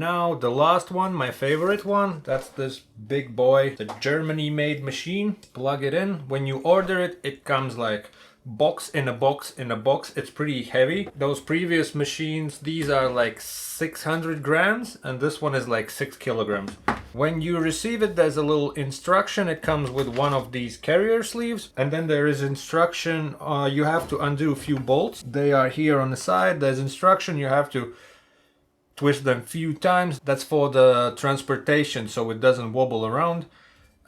now the last one, my favorite one, that's this big boy, the Germany made machine. Plug it in. When you order it, it comes like box in a box in a box. It's pretty heavy. Those previous machines, these are like 600 grams and this one is like 6 kilograms. When you receive it, there's a little instruction. It comes with one of these carrier sleeves, and then there is instruction. You have to undo a few bolts. They are here on the side. There's instruction. You have to twist them a few times. That's for the transportation, so it doesn't wobble around.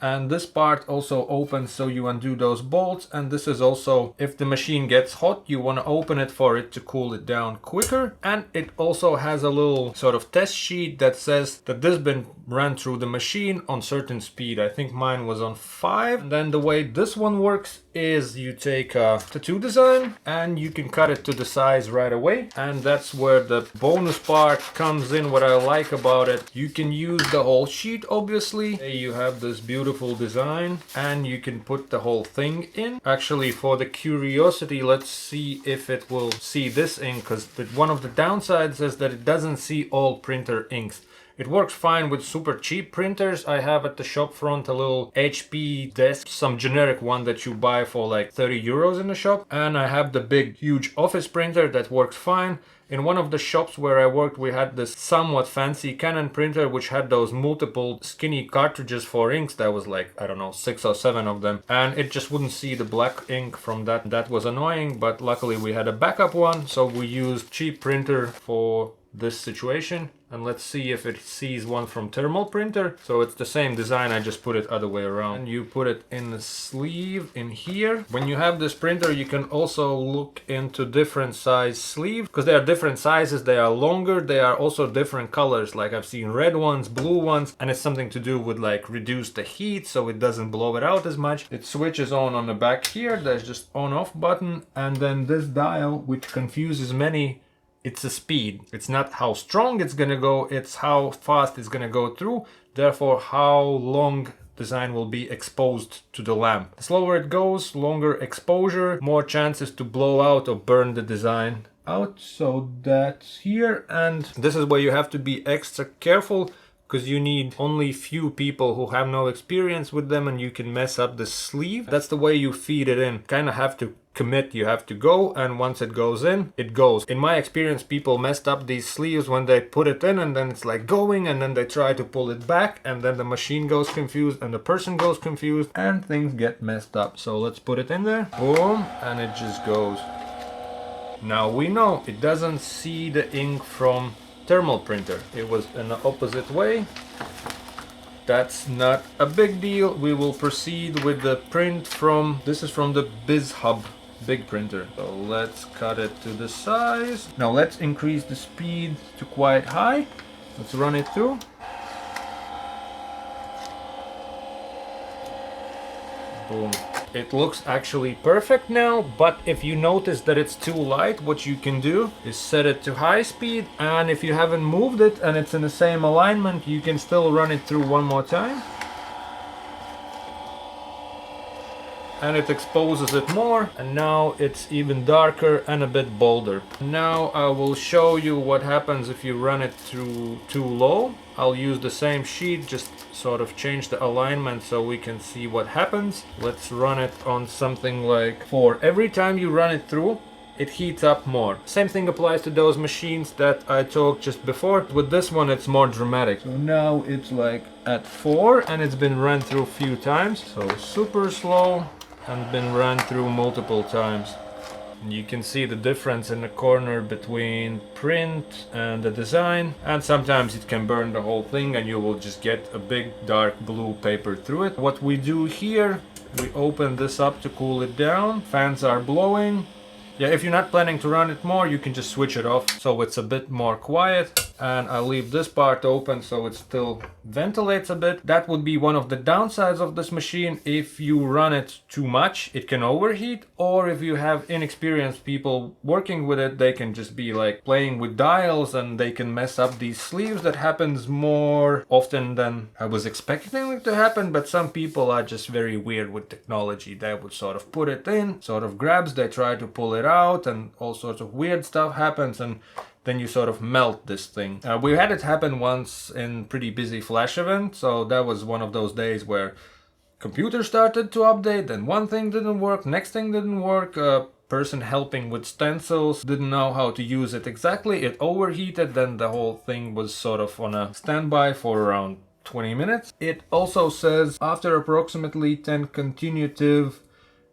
And this part also opens, so you undo those bolts. And this is also, if the machine gets hot, you want to open it for it to cool it down quicker. And it also has a little sort of test sheet that says that this has been run through the machine on certain speed. I think mine was on 5. And then the way this one works is you take a tattoo design and you can cut it to the size right away. And that's where the bonus part comes in. What I like about it, you can use the whole sheet, obviously. You have this beautiful design and you can put the whole thing in. Actually, for the curiosity, let's see if it will see this ink, because one of the downsides is that it doesn't see all printer inks. It works fine with super cheap printers. I have at the shop front a little HP desk, some generic one that you buy for like 30 euros in the shop. And I have the big, huge office printer that works fine. In one of the shops where I worked, we had this somewhat fancy Canon printer which had those multiple skinny cartridges for inks. That was like, I don't know, 6 or 7 of them. And it just wouldn't see the black ink from that. That was annoying, but luckily we had a backup one. So we used cheap printer for this situation. And let's see if it sees one from thermal printer. So it's the same design, I just put it other way around. And you put it in the sleeve in here. When you have this printer, you can also look into different size sleeves, because they are different sizes, they are longer, they are also different colors. Like I've seen red ones, blue ones, and it's something to do with like reduce the heat so it doesn't blow it out as much. It switches on the back here. There's just on off button, and then this dial, which confuses many. It's a speed. It's not how strong it's gonna go, it's how fast it's gonna go through, therefore how long design will be exposed to the lamp. The slower it goes, longer exposure, more chances to blow out or burn the design out. So that's here, and this is where you have to be extra careful, because you need only few people who have no experience with them and you can mess up the sleeve. That's the way you feed it in. Kind of have to commit, you have to go, and once it goes in, it goes. In my experience, people messed up these sleeves when they put it in, and then it's like going, and then they try to pull it back, and then the machine goes confused and the person goes confused and things get messed up. So let's put it in there, boom, and it just goes. Now we know it doesn't see the ink from thermal printer. It was in the opposite way. That's not a big deal. We will proceed with the print from, this is from the BizHub big printer. So let's cut it to the size. Now let's increase the speed to quite high. Let's run it through. Boom. It looks actually perfect now, but if you notice that it's too light, what you can do is set it to high speed, and if you haven't moved it and it's in the same alignment, you can still run it through one more time. And it exposes it more, and now it's even darker and a bit bolder. Now I will show you what happens if you run it through too low. I'll use the same sheet, just sort of change the alignment so we can see what happens. Let's run it on something like 4. Every time you run it through, it heats up more. Same thing applies to those machines that I talked just before. With this one, it's more dramatic. So now it's like at 4, and it's been run through a few times. So super slow and been run through multiple times. You can see the difference in the corner between print and the design, and sometimes it can burn the whole thing and you will just get a big dark blue paper through it. What we do here, we open this up to cool it down. Fans are blowing. Yeah, if you're not planning to run it more, you can just switch it off so it's a bit more quiet. And I'll leave this part open so it still ventilates a bit. That would be one of the downsides of this machine. If you run it too much, it can overheat. Or if you have inexperienced people working with it, they can just be like playing with dials and they can mess up these sleeves. That happens more often than I was expecting it to happen. But some people are just very weird with technology. They would sort of put it in, sort of grabs, they try to pull it out, and all sorts of weird stuff happens, and then you sort of melt this thing. We had it happen once in pretty busy Flash event, so that was one of those days where computer started to update, then one thing didn't work, next thing didn't work, person helping with stencils didn't know how to use it exactly, it overheated, then the whole thing was sort of on a standby for around 20 minutes. It also says after approximately 10 continuative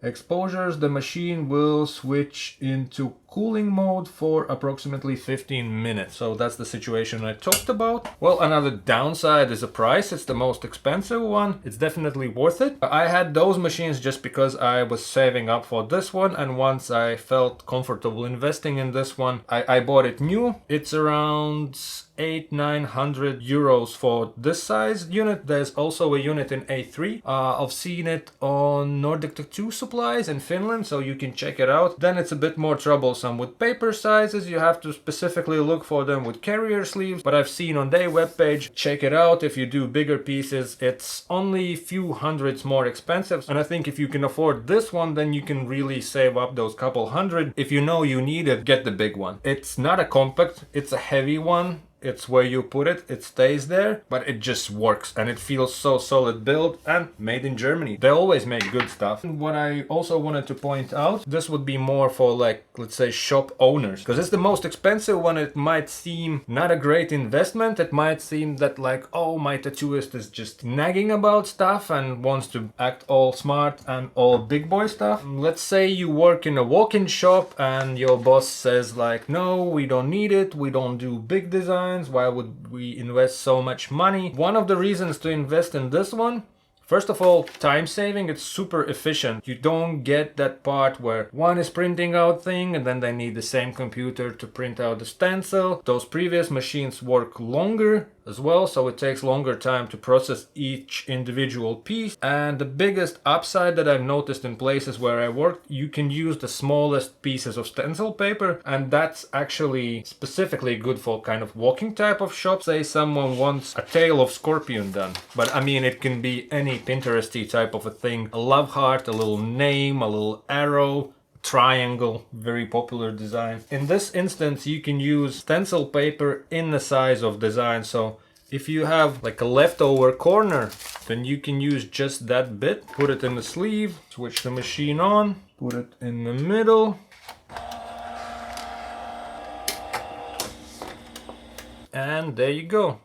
exposures, the machine will switch into cooling mode for approximately 15 minutes. So that's the situation I talked about. Well, another downside is the price. It's the most expensive one. It's definitely worth it. I had those machines just because I was saving up for this one, and once I felt comfortable investing in this one, I bought it new. It's around 800-900 euros for this size unit. There's also a unit in A3. I've seen it on Nordic Tattoo Supplies in Finland, so you can check it out. Then it's a bit more troublesome with paper sizes. You have to specifically look for them with carrier sleeves, but I've seen on their webpage. Check it out. If you do bigger pieces, it's only a few hundreds more expensive, and I think if you can afford this one, then you can really save up those couple hundred. If you know you need it, get the big one. It's not a compact, it's a heavy one. It's where you put it, it stays there, but it just works and it feels so solid build and made in Germany. They always make good stuff. And what I also wanted to point out, this would be more for like, let's say, shop owners, because it's the most expensive one. It might seem not a great investment. It might seem that like, oh, my tattooist is just nagging about stuff and wants to act all smart and all big boy stuff. Let's say you work in a walk-in shop and your boss says like, no, we don't need it, we don't do big design. Why would we invest so much money? One of the reasons to invest in this one, first of all, time saving. It's super efficient. You don't get that part where one is printing out thing and then they need the same computer to print out the stencil. Those previous machines work longer as well, so it takes longer time to process each individual piece. And the biggest upside that I've noticed in places where I worked, you can use the smallest pieces of stencil paper, and that's actually specifically good for kind of walking type of shop. Say someone wants a tail of scorpion done, but I mean it can be any Pinteresty type of a thing, a love heart, a little name, a little arrow, triangle, very popular design. In this instance, you can use stencil paper in the size of design. So if you have like a leftover corner, then you can use just that bit, put it in the sleeve, switch the machine on, put it in the middle, and there you go.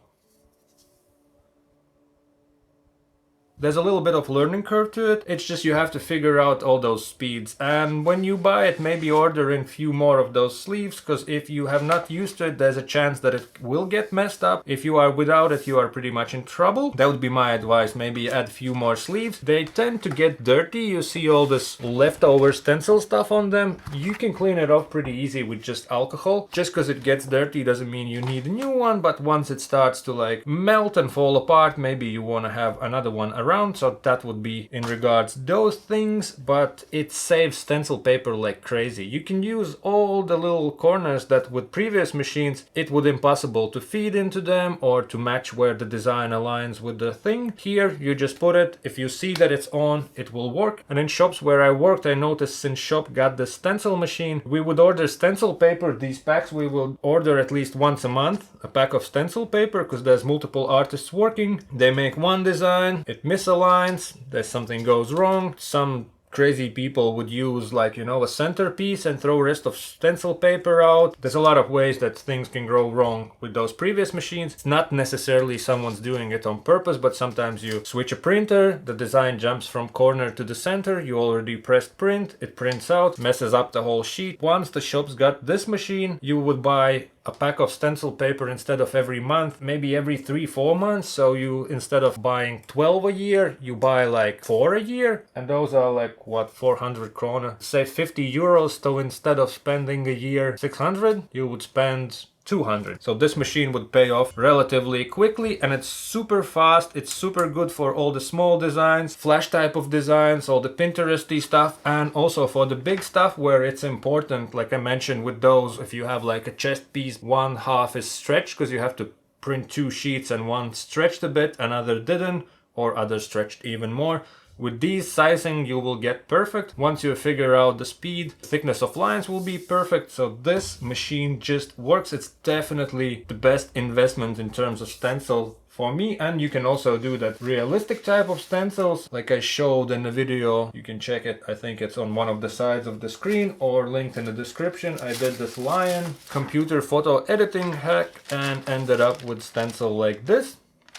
There's a little bit of learning curve to it. It's just you have to figure out all those speeds. And when you buy it, maybe order in few more of those sleeves, because if you have not used it, there's a chance that it will get messed up. If you are without it, you are pretty much in trouble. That would be my advice. Maybe add few more sleeves. They tend to get dirty. You see all this leftover stencil stuff on them. You can clean it off pretty easy with just alcohol. Just because it gets dirty doesn't mean you need a new one, but once it starts to like melt and fall apart, maybe you want to have another one around. So that would be in regards those things, but it saves stencil paper like crazy. You can use all the little corners that with previous machines it would impossible to feed into them or to match where the design aligns with the thing. Here you just put it, if you see that it's on, it will work. And in shops where I worked, I noticed since shop got the stencil machine, we would order stencil paper. These packs we will order at least once a month, a pack of stencil paper, because there's multiple artists working. They make one design, it misaligns, there's something goes wrong. Some crazy people would use like, you know, a centerpiece and throw rest of stencil paper out. There's a lot of ways that things can go wrong with those previous machines. It's not necessarily someone's doing it on purpose, but sometimes you switch a printer, the design jumps from corner to the center, you already pressed print, it prints out, messes up the whole sheet. Once the shops got this machine, you would buy a pack of stencil paper instead of every month, maybe every 3-4 months. So you, instead of buying 12 a year, you buy like 4 a year, and those are like what, 400 krona, say 50 euros. So instead of spending a year 600, you would spend 200. So this machine would pay off relatively quickly, and it's super fast. It's super good for all the small designs, flash type of designs, all the Pinteresty stuff, and also for the big stuff where it's important, like I mentioned with those, if you have like a chest piece, one half is stretched because you have to print 2 sheets and one stretched a bit, another didn't, or other stretched even more. With these sizing you will get perfect. Once you figure out the speed, thickness of lines will be perfect. So this machine just works. It's definitely the best investment in terms of stencil for me, and you can also do that realistic type of stencils like I showed in the video. You can check it, I think it's on one of the sides of the screen or linked in the description. I did this lion computer photo editing hack and ended up with stencil like this.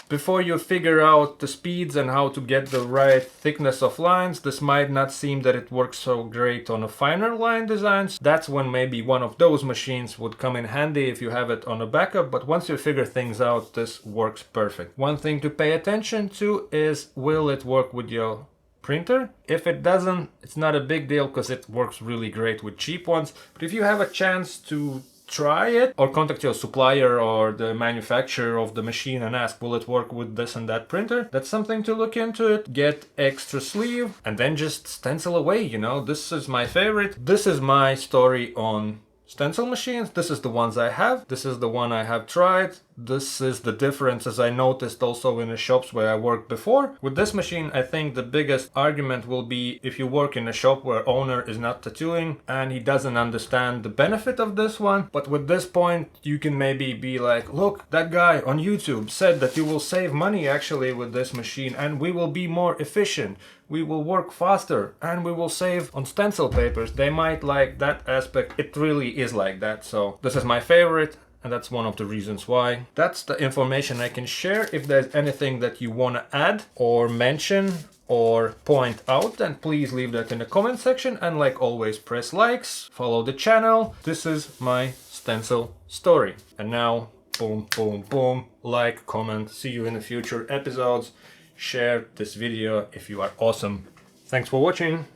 Before you figure out the speeds and how to get the right thickness of lines, this might not seem that it works so great on a finer line designs. That's when maybe one of those machines would come in handy if you have it on a backup, but once you figure things out, this works perfect. One thing to pay attention to is, will it work with your printer? If it doesn't, it's not a big deal because it works really great with cheap ones. But if you have a chance to try it, or contact your supplier or the manufacturer of the machine and ask, will it work with this and that printer? That's something to look into it. Get extra sleeve and then just stencil away, you know. This is my favorite. This is my story on stencil machines. This is the ones I have. This is the one I have tried. This is the differences I noticed also in the shops where I worked before. With this machine, I think the biggest argument will be if you work in a shop where owner is not tattooing and he doesn't understand the benefit of this one. But with this point, you can maybe be like, look, that guy on YouTube said that you will save money actually with this machine and we will be more efficient. We will work faster and we will save on stencil papers. They might like that aspect. It really is like that. So this is my favorite. And that's one of the reasons why. That's the information I can share. If there's anything that you want to add or mention or point out, then please leave that in the comment section. And like always, press likes, follow the channel. This is my stencil story. And now, boom, boom, boom, like, comment. See you in the future episodes. Share this video if you are awesome. Thanks for watching.